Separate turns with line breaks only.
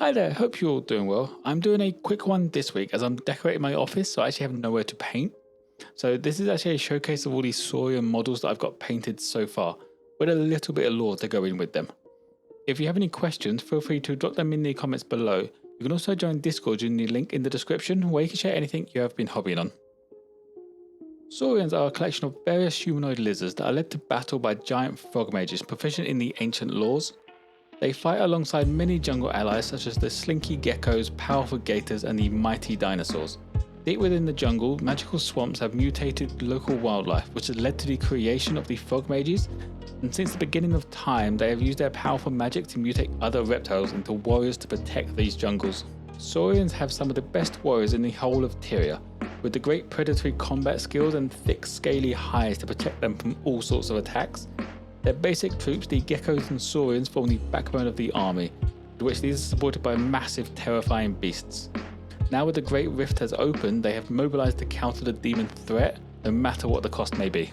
Hi there, hope you're all doing well. I'm doing a quick one this week as I'm decorating my office, so I actually have nowhere to paint. So this is actually a showcase of all these Saurian models that I've got painted so far, with a little bit of lore to go in with them. If you have any questions, feel free to drop them in the comments below. You can also join Discord using the link in the description where you can share anything you have been hobbying on. Saurians are a collection of various humanoid lizards that are led to battle by giant frog mages proficient in the ancient laws. They fight alongside many jungle allies such as the slinky geckos, powerful gators and the mighty dinosaurs. Deep within the jungle, magical swamps have mutated local wildlife which has led to the creation of the frog mages, and since the beginning of time they have used their powerful magic to mutate other reptiles into warriors to protect these jungles. Saurians have some of the best warriors in the whole of Tyria, with the great predatory combat skills and thick scaly hides to protect them from all sorts of attacks. Their basic troops, the geckos and Saurians, form the backbone of the army, to which these are supported by massive terrifying beasts. Now with the Great Rift has opened, they have mobilized to counter the demon threat, no matter what the cost may be.